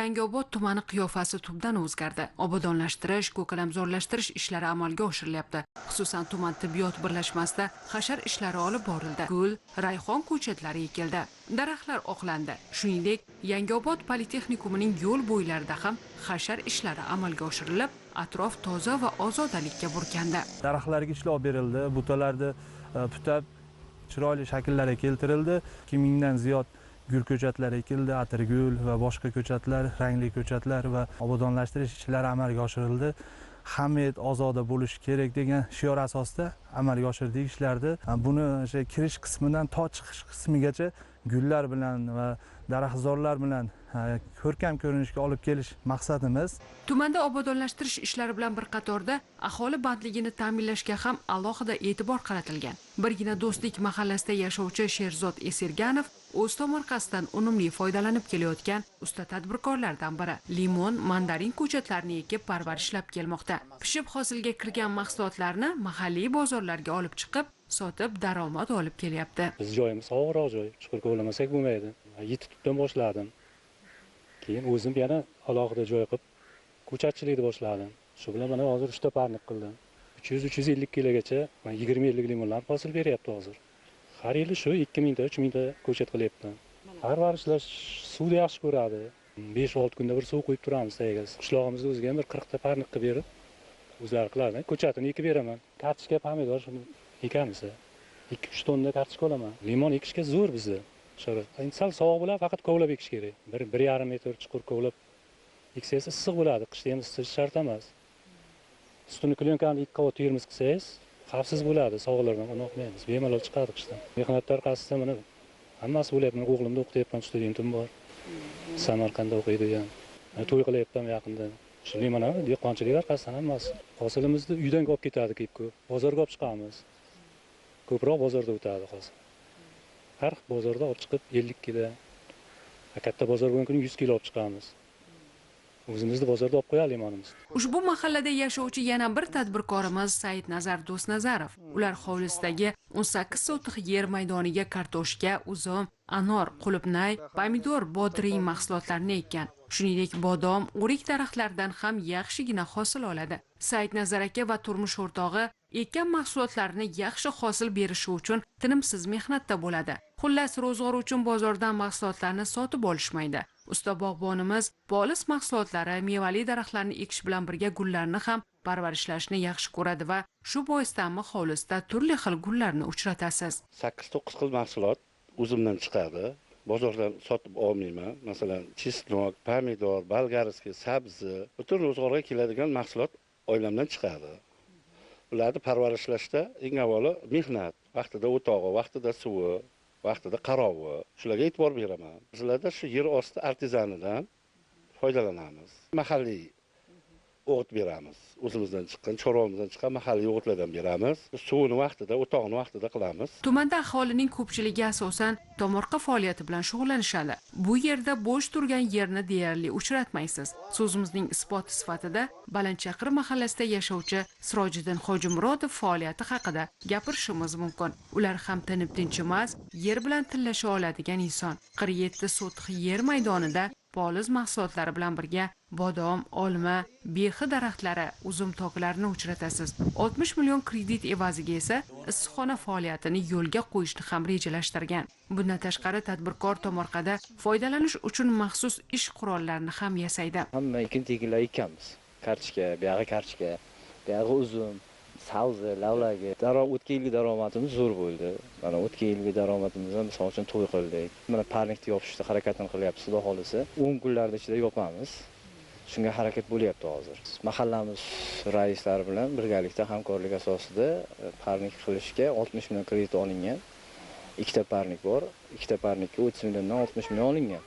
Yangiobod tumani qiyofasi tubdan o'zgardi. Obodonlashtirish, ko'kalamzorlashtirish ishlari amalga oshirilyapti. Xususan, tuman tibbiyot birlashmasida hashar ishlari olib borildi. Gul, rayhon ko'chatlari ekildi. Daraxtlar oqlandi. Shuningdek, Yangiobod politexnikumining yo'l bo'ylarida ham hashar ishlari amalga oshirilib, atrof toza va ozodalikka burkandi. Daraxtlarga ishlov berildi, butalarni putab chiroyli shakllarga keltirildi. 2000 dan ziyod gul ko'chatlari ekildi, atirgul va boshqa ko'chatlar, rangli ko'chatlar va obodonlashtirish ishlari amalga oshirildi. Hamiyat ozoda bo'lishi kerak degan shior asosida amalga oshirdik ishlarni. Buni o'sha kirish qismidan to chiqish qismigacha gullar bilan va daraxtzorlar bilan ko'rkam ko'rinishga olib kelish maqsadimiz. Tumanda obodonlashtirish ishlari bilan bir qatorda aholi bandligini ta'minlashga ham alohida e'tibor qaratilgan. Birgina Do'stlik mahallasida yashovchi Sherzod Esirganov o'z tomorqasidan unumli foydalanib kelayotgan usta tadbirkorlardan biri. Limon, mandarin ko'chatlarini ekib parvarishlab kelmoqda. Pishib hosilga kirgan mahsulotlarni mahalliy bozorlarga olib chiqib, sotib daromad olib kelyapti. Biz joyimiz og'irroq joy, chuqur kovlamasak bo'lmaydi. Yetitdan boshladim. Keyin o'zim yana alohida joy qilib ko'chatchilikni boshladim. Shu bilan mana hozir 3 ta parnik qildim. 300-350 kilogacha 20 yillik limonlar hosil beryapti hozir. Har yili shu 2000 ta, 3000 ta ko'chat qilyapman. Parvarishlash suvni yaxshi ko'radi. 5-6 kunda bir suv qo'yib turamiz tagiga. Qishlog'imizda o'ziga ham bir 40 ta parnik qilib berib, o'zlari qiladi. Ko'chatini ekib beraman. Kartoshka, pomidor shuni ekamiz. 2-3 tonna kartoshka olaman. Limon ekishga zo'r bizda. Sal sovuq bo'ladi, faqat kovlab ekish kerak. 1,5 metr chuqur kovlab eksangiz issiq bo'ladi, qishda ham issiq shart emas. Ustini klyonkani 2 qavat yerimiz qilsangiz, xavfsiz bo'ladi, sog'lardan unoqmaymiz. Bemalol chiqadi qishdan. Mehnat tarqasida mana hammasi bo'lyapti. Men o'g'limni o'qityapman, studentim bor. Samarqandda o'qiydi ham. To'y qilyapman yaqinda. Shu limon ham dehqonchilik orqasidan hammasi. Hosilimizni uydan olib ketadi ko'p. Bozorga olib chiqamiz. Ko'proq bozorda o'tadi hozir. Har bozorda olib chiqib 50 kilo, katta bozor bo'lgan kuni 100 kilo olib chiqamiz. O'zimizni bozorda olib qo'yamiz limonimizni. Ushbu mahallada yashovchi yana bir tadbirkorimiz Saidnazar Do'stnazarov. Ular hovlisidagi 18 sotix yer maydoniga kartoshka, uzum, anor, qulupnay, pomidor, bodring mahsulotlarini ekkan. Shuningdek, bodom, o'rik daraxtlaridan ham yaxshigina hosil oladi. Saidnazar aka va turmush o'rtog'i ekkan mahsulotlarini yaxshi hosil berishi uchun tinimsiz mehnatda bo'ladi. Xullas, ro'zg'or uchun bozordan mahsulotlarni sotib olishmaydi. Usta bog'bonimiz polis mahsulotlari, mevali daraxtlarni ekish bilan birga gullarni ham parvarishlashni yaxshi ko'radi va shu boisdanmi hovlisida turli xil gullarni uchratasiz. 8-9 xil mahsulot o'zimdan chiqadi. Bozordan sotib olmayman. Masalan, chesnok, pomidor, bolgarskiy, sabzi, butun ro'zg'orga keladigan mahsulot oilamdan chiqadi. Ularni parvarishlashda eng avvalo mehnat, vaqtida o'tog'i, vaqtida suvi, vaqtida qarovi, shularga e'tibor beraman. Bizlarda shu yer osti artizanidan foydalanamiz. Mahalliy o'g'it beramiz. O'zimizdan chiqqan, chorvamizdan chiqqan mahalliy o'g'itlardan beramiz. Suvini vaqtida, o'tog'ini vaqtida qilamiz. Tumanda aholining ko'pchiligi asosan tomorqa faoliyati bilan shug'ullanishadi. Bu yerda bo'sh turgan yerni deyarli uchratmaysiz. So'zimizning isboti sifatida Balandchaqir mahallasida yashovchi Sirojiddin Hojimurodov faoliyati haqida gapirishimiz mumkin. Ular ham tinib tinchimas, yer bilan tillasha oladigan inson. 47 sotix yer maydonida poliz mahsulotlari bilan birga bodom, olma, behi daraxtlari, uzum toklarini uchratasiz. 60 million kredit evaziga esa issiqxona faoliyatini yo'lga qo'yishni ham rejalashtirgan. Bundan tashqari tadbirkor tomorqada foydalanish uchun maxsus ish qurollarini ham yasaydi. Hamma ekin-tekinlar ekamiz. Kartoshka, buyog'i kartoshka, buyog'i uzum, sabzi, lavlagi. O'tgan yilgi daromadimiz zo'r bo'ldi. Mana o'tgan yilgi daromadimizdan misol uchun to'y qildik. Mana parnikni yopishda harakatini qilyapmiz, xudo xolisa. 10 kunlarda ichida yopamiz. Shunga harakat bo'lyapti hozir. Mahallamiz raislari bilan birgalikda hamkorlik asosida parnik qilishga 60 million kredit olingan. 2 ta parnik bor. 2 ta parnikka 30 milliondan 60 million olingan.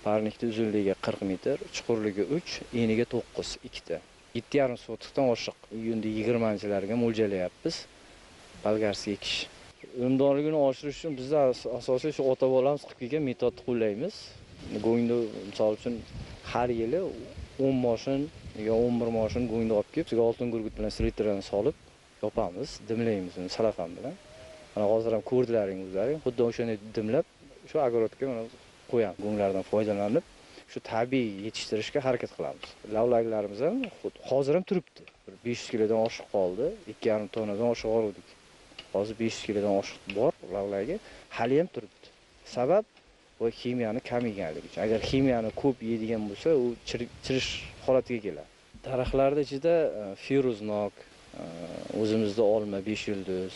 Parnikning uzunligi 40 metr, chuqurligi 3, eniga 9, 2 ta. 7,5 sotixdan oshiq. Iyunda 20-chilarga mo'ljallayapmiz. Bolgarskiy ekish. Unumdorligini oshirish uchun biz asosiy shu ota-bolamiz qilib kelgan metodni qo'llaymiz. Go'ngda misol uchun har yili 10 moshin yo 11 moshin go'ngda olib kelib, sizga oltin gurgut bilan selektordan solib yopamiz, dimlaymiz uni salafam bilan. Mana hozir ham ko'rdilaring o'zlaring, xuddi o'shani dimlab, shu agorodga mana qo'yamiz. Go'nglardan foydalanib, shu tabiiy yetishtirishga harakat qilamiz. Lavlaglarimiz ham hozir ham turibdi. 500 kilodan oshiq qoldi, 2,5 tonnadan oshiq oldik. Hozir 500 kilodan oshiq bor lavlagi, hali ham turibdi. Sabab bu kimyoni kamiganligi uchun. Agar kimyoni ko'p yeydigan bo'lsa, u chirish holatiga keladi. Daraxtlarda ichida feruznok, o'zimizda olma 5 yulduz,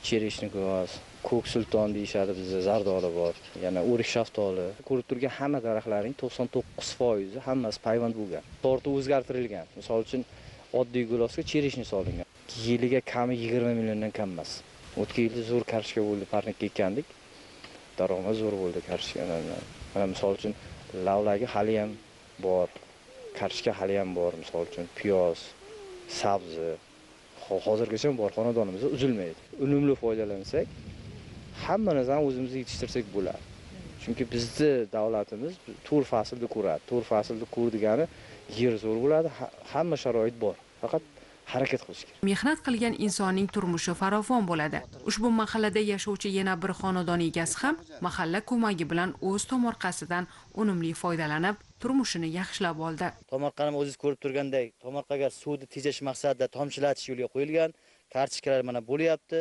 chereshnik g'oz, ko'k sulton deyishadi bizda, zardoli bor, yana o'rik shaftoli. Ko'rib turgan hamma daraxtlarning 99% hammasi payvand bo'lgan. Sorti o'zgartirilgan. Misol uchun oddiy gilosga chereshnik solingan. Yiliga kami 20 milliondan kam emas. O'tgan yilda zo'r kartoshka bo'ldi, parnikka ekkandik. Daromad zo'r bo'ldi kartoshkadan. Mana misol uchun lavlagi hali ham bor, kartoshka hali ham bor, misol uchun piyoz, sabzi hozirgacha bor, xonadonimizda uzilmaydi. Unumli foydalansak, hamma narsani o'zimiz yetishtirsak bo'ladi. Chunki bizni davlatimiz 4 faslda ko'radi. 4 faslda ko'rdigani yer zo'r bo'ladi, hamma sharoit bor. Faqat harakat qilish kerak. Mehnat qilgan insonning turmushi farovon bo'ladi. Ushbu mahallada yashovchi yana bir xonadon egasi ham mahalla ko'magi bilan o'z tomorqasidan unumli foydalanib, turmushini yaxshilab oldi. Tomorqani o'zingiz ko'rib turgandek, tomorqaga suvni tejash maqsadida tomchilatish yo'lga qo'yilgan. Kartochkalar mana bo'lyapti.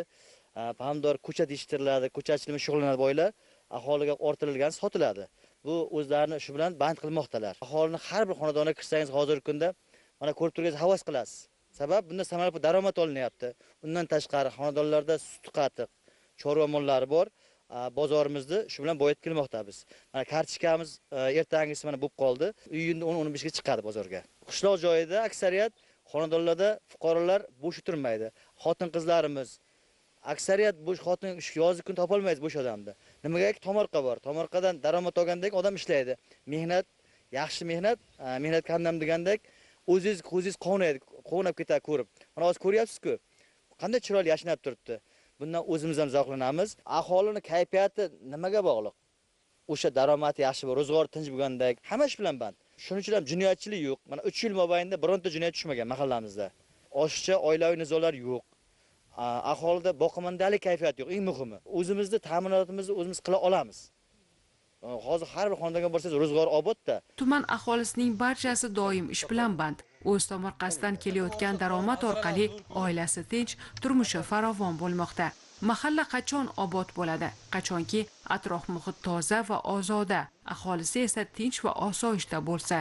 Pomidor ko'chat yetishtiriladi, ko'chatchilik shug'ullanadi boylar, aholiga ortilgan sotiladi. Bu o'zlarini shu bilan band qilmoqdalar. Aholini har bir xonadonga kirsangiz hozirgi kunda mana ko'rib turgansiz havas qilasiz. Sabab bunda samarali daromad olinyapti. Undan tashqari xonadonlarda sut qatiq, chorva mollari bor. Bozorimizni shu bilan boyitib kelmoqda biz. Mana kartochkamiz ertangisi mana bo'lib qoldi. Uyinda 10-15 ga chiqadi bozorga. Qishloq joyida aksariyat xonadonlarda fuqarolar bo'sh o'tirmaydi. Xotin-qizlarimiz aksariyat bo'sh xotin yozgi kun topolmaydi bo'sh odamni. Nimagaki tomorqa bor. Tomorqadan daromad olgandek odam ishlaydi. Mehnat, yaxshi mehnat, mehnat kamdam degandek o'zingiz qovunab ketadi ko'rib. Mana hozir ko'ryapsiz-ku, qanday chiroyli yashnab turibdi. Bundan o'zimiz ham zavqlanamiz. Aholini kayfiyati nimaga bog'liq? O'sha daromati yaxshi bo'lib, ro'zg'or tinch bo'lgandek, hamma ish bilan band. Shuning uchun ham jinoyatchilik yo'q. Mana 3 yil mobaynida bironta jinoyat tushmagan mahallamizda. Oshiqcha oilaviy nizolar yo'q. Aholida boqimandalik kayfiyati yo'q, eng muhimi. O'zimizni ta'minotimizni o'zimiz qila olamiz. Hozir har bir xonadonga borsangiz ro'zg'or obodda. Tuman aholisining barchasi doim ish bilan band. O'z tomorqasidan kelayotgan daromad orqali oilasi tinch, turmushi farovon bo'lmoqda. Mahalla qachon obod bo'ladi? Qachonki atrof muhit toza va ozoda, aholisi esa tinch va osoyishta bo'lsa.